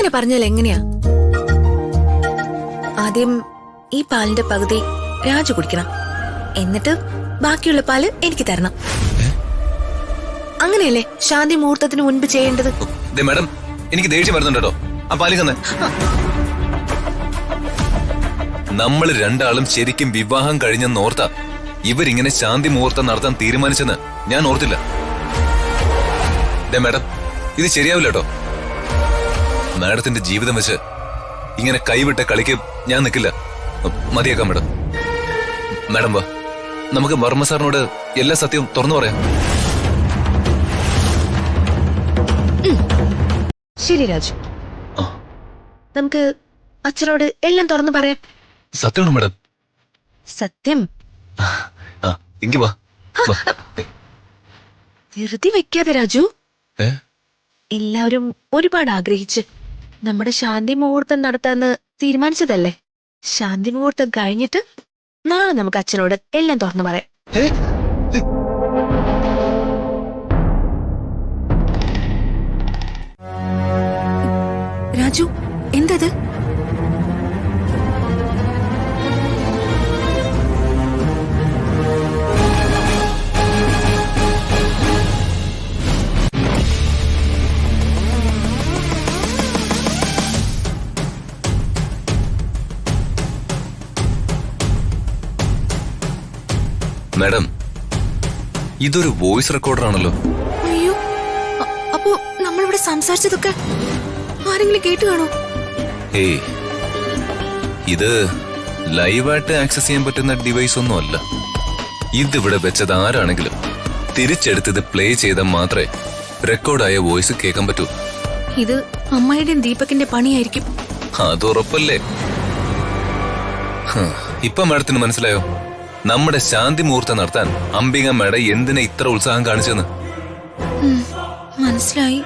അങ്ങനെ പറഞ്ഞാൽ എങ്ങനെയാ? ആദ്യം ഈ പാലിന്റെ പകുതി രാജു കുടിക്കണം, എന്നിട്ട് ബാക്കിയുള്ള പാല് എനിക്ക് തരണം. അങ്ങനെയല്ലേ ശാന്തി മുഹൂർത്തത്തിന് മുൻപ് ചെയ്യേണ്ടത്? മാഡം, എനിക്ക് ദേഷ്യം വരുന്നുണ്ടോ? ആ പാല് തന്നെ. നമ്മൾ രണ്ടാളും ശരിക്കും വിവാഹം കഴിഞ്ഞെന്ന് ഓർത്താ ഇവരിങ്ങനെ ശാന്തി മുഹൂർത്തം നടത്താൻ തീരുമാനിച്ചെന്ന് ഞാൻ ഓർത്തില്ല. മാഡം, ഇത് ശരിയാവില്ല കേട്ടോ. മാഡത്തിന്റെ ജീവിതം വെച്ച് ഇങ്ങനെ കൈവിട്ട കളിക്ക് ഞാൻ നിൽക്കില്ല. മതിയാക്കാം മാഡം. മാഡം വാ, നമുക്ക് വർമ്മ സാറിനോട് എല്ലാ സത്യവും തുറന്നു പറയാം. ശരി രാജു, നമുക്ക് അച്ഛനോട് എല്ലാം തുറന്നു പറയാം. സത്യമാണോ മാഡം? സത്യം. എങ്കി വാ. ധൃതി വെക്കാതെ രാജു. എല്ലാവരും ഒരുപാട് ആഗ്രഹിച്ച് നമ്മുടെ ശാന്തി മുഹൂർത്തം നടത്താന്ന് തീരുമാനിച്ചതല്ലേ. ശാന്തി മുഹൂർത്തം കഴിഞ്ഞിട്ട് നാളെ നമുക്ക് അച്ഛനോട് എല്ലാം തുറന്നു പറയാം. രാജു, എന്തത്? മാഡം, ഇതൊരു വോയിസ് റെക്കോർഡർ ആണല്ലോ. അയ്യോ, അപ്പോ നമ്മളിവിടെ സംസാരിച്ചതൊക്കെ ആരെങ്കിലും കേട്ട് കാണോ? ഏയ്, ഇത് ലൈവായിട്ട് ആക്സസ് ചെയ്യാൻ പറ്റുന്ന ഡിവൈസ് ഒന്നും അല്ല. ഇതിവിടെ വെച്ചത് ആരാണെങ്കിലും തിരിച്ചെടുത്തത് പ്ലേ ചെയ്താൽ മാത്രമേ റെക്കോർഡായ വോയിസ് കേൾക്കാൻ പറ്റൂ. ഇത് അമ്മായിയുടെയും ദീപകിന്റെ പണിയായിരിക്കും. അത് ഉറപ്പല്ലേ? ഇപ്പൊ മാഡത്തിന് മനസ്സിലായോ നമ്മുടെ ശാന്തി മുഹൂർത്തം നടത്താൻ അംബിക മാഡം എന്തിനാ ഇത്ര ഉത്സാഹം കാണിച്ചെന്ന്? മനസ്സിലായി.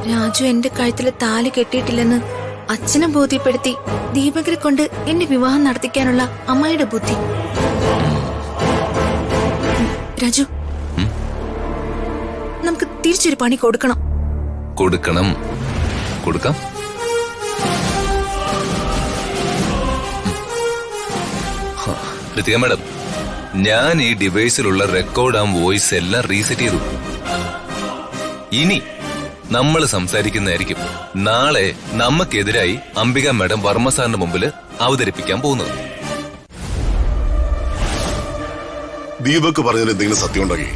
രാജു എന്റെ കഴുത്തില് താലി കെട്ടിയിട്ടില്ലെന്ന് അച്ഛനെ ബോധ്യപ്പെടുത്തി ദീപകരെ കൊണ്ട് എന്റെ വിവാഹം നടത്തിക്കാനുള്ള അമ്മായിയുടെ ബുദ്ധി. രാജു, നമുക്ക് തിരിച്ചൊരു പണി കൊടുക്കണം. കൊടുക്കണം, കൊടുക്കാം. ഋതിക മാഡം, ഞാൻ ഈ ഡിവൈസിലുള്ള റെക്കോർഡ് ആം വോയിസ് എല്ലാം റീസെറ്റ് ചെയ്തു. ഇനി നമ്മൾ സംസാരിക്കുന്നതായിരിക്കും നാളെ നമുക്കെതിരായി അംബിക മാഡം വർമ്മ സാറിന്റെ മുമ്പിൽ അവതരിപ്പിക്കാൻ പോകുന്നത്. ദീപക് പറഞ്ഞതിൽ എന്തെങ്കിലും സത്യം ഉണ്ടാക്കി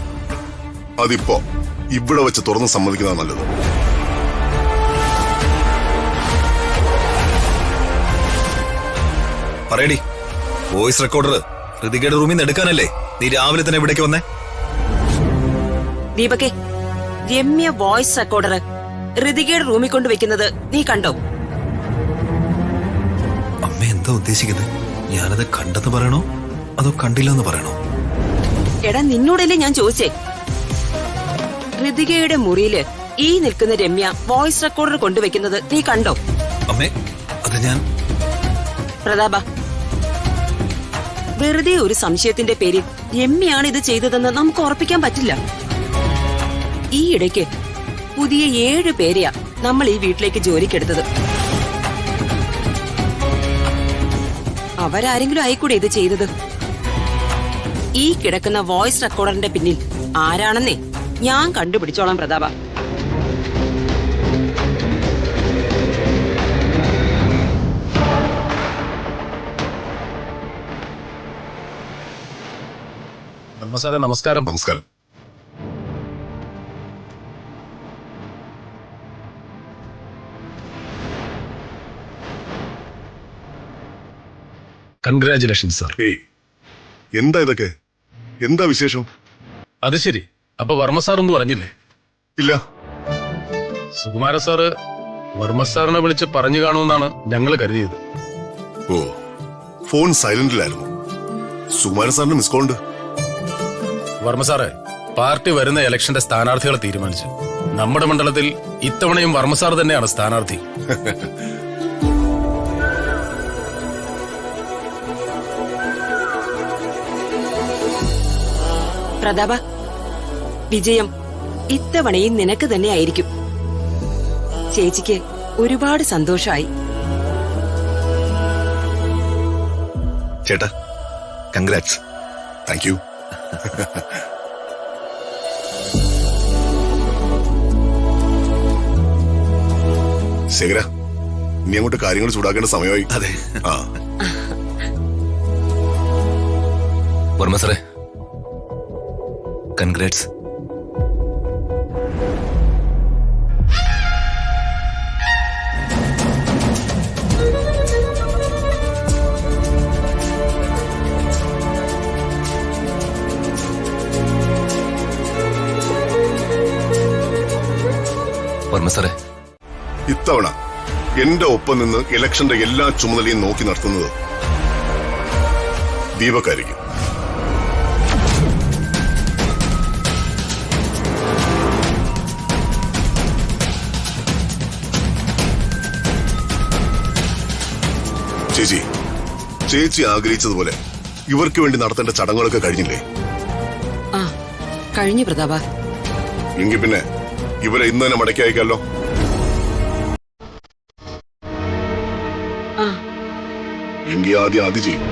അതിപ്പോ ഇവിടെ വെച്ച് തുറന്ന് സമ്മതിക്കുന്നതാണ് നല്ലത്. പറയടി, വോയിസ് റെക്കോർഡർ ഋതികയുടെ റൂമിൽ നിന്ന് എടുക്കാനല്ലേ നീ രാവിലെ തന്നെ ഇവിടേക്ക് വന്നേ? ദീപകെ, രമ്യ വോയിസ് റെക്കോർഡർ ഋതികയുടെ റൂമിൽ കൊണ്ട് വെക്കുന്നത് നീ കണ്ടോ? അമ്മ എന്താ ഉദ്ദേശിക്കുന്നത്? ഞാനത് കണ്ടെന്ന് പറയണോ അതോ കണ്ടില്ലെന്ന് പറയണോ? എടാ, നിന്നോടല്ലേ ഞാൻ ചോദിച്ചേ. ഋതികയുടെ മുറിയില് ഈ നിൽക്കുന്ന രമ്യ വോയിസ് റെക്കോർഡർ കൊണ്ടുവെക്കുന്നത് നീ കണ്ടോ? അമ്മേ, അത് ഞാൻ... പ്രതാപ, വെറുതെ ഒരു സംശയത്തിന്റെ പേരിൽ രമ്യയാണ് ഇത് ചെയ്തതെന്ന് നമുക്ക് ഉറപ്പിക്കാൻ പറ്റില്ല. ഈ ഇടയ്ക്ക് പുതിയ 7 പേരെയാ നമ്മൾ ഈ വീട്ടിലേക്ക് ജോലിക്കെടുത്തത്. അവരാരെങ്കിലും ആയിക്കൂടെ ഇത് ചെയ്തത്? ഈ കിടക്കുന്ന വോയിസ് റെക്കോർഡറിന്റെ പിന്നിൽ ആരാണെന്നേ ഞാൻ കണ്ടുപിടിച്ചോളാം പ്രതാപ. നമസ്കാരം. നമസ്കാരം. Congratulations sir. എന്താ ഇതൊക്കെ? എന്താ വിശേഷം? അത് ശരി, അപ്പൊ വർമ്മ സാർ ഒന്നും പറഞ്ഞില്ലേ? ഇല്ല. സുകുമാര സാറ് വർമ്മ സാറിനെ വിളിച്ച് പറഞ്ഞു കാണുമെന്നാണ് ഞങ്ങൾ കരുതിയത്. ഓ, ഫോൺ സൈലന്റിലായിരുന്നു. സുകുമാരൻ സാറിന് മിസ് കോൾ ഉണ്ട്. വർമ്മ സാറേ, പാർട്ടി വരുന്ന ഇലക്ഷന്റെ സ്ഥാനാർത്ഥികളെ തീരുമാനിച്ചു. നമ്മുടെ മണ്ഡലത്തിൽ ഇത്തവണയും വർമ്മ സാർ തന്നെയാണ് സ്ഥാനാർത്ഥി. പ്രതാപ, വിജയം ഇത്തവണയും നിനക്ക് തന്നെ ആയിരിക്കും. ചേച്ചിക്ക് ഒരുപാട് സന്തോഷമായി. ചേട്ടാ കൺഗ്രാറ്റ്സ്. Thank you. ശേഖര, ഇനി അങ്ങോട്ട് കാര്യങ്ങൾ ചൂടാക്കേണ്ട സമയമായി. അതെ. ആ, വർമ്മ സാറേ, കൺഗ്രാറ്റ്സ്. വർമ്മ സാറേ, ഇത്തവണ എന്റെ ഒപ്പം നിന്ന് ഇലക്ഷന്റെ എല്ലാ ചുമതലയും നോക്കി നടത്തുന്നത് ദീപക്കായിരിക്കും. ചേച്ചി, ചേച്ചി ആഗ്രഹിച്ചതുപോലെ ഇവർക്ക് വേണ്ടി നടത്തേണ്ട ചടങ്ങുകളൊക്കെ കഴിഞ്ഞില്ലേ? ആ കഴിഞ്ഞു പ്രതാപ. എങ്കിൽ പിന്നെ ഇവരെ ഇന്ന് തന്നെ മടക്കി അയക്കാമല്ലോ. ആ എങ്കിൽ ആദ്യം അത് ചെയ്യും.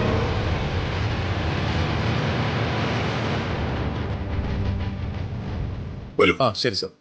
വരും. ആ ശരി സാർ.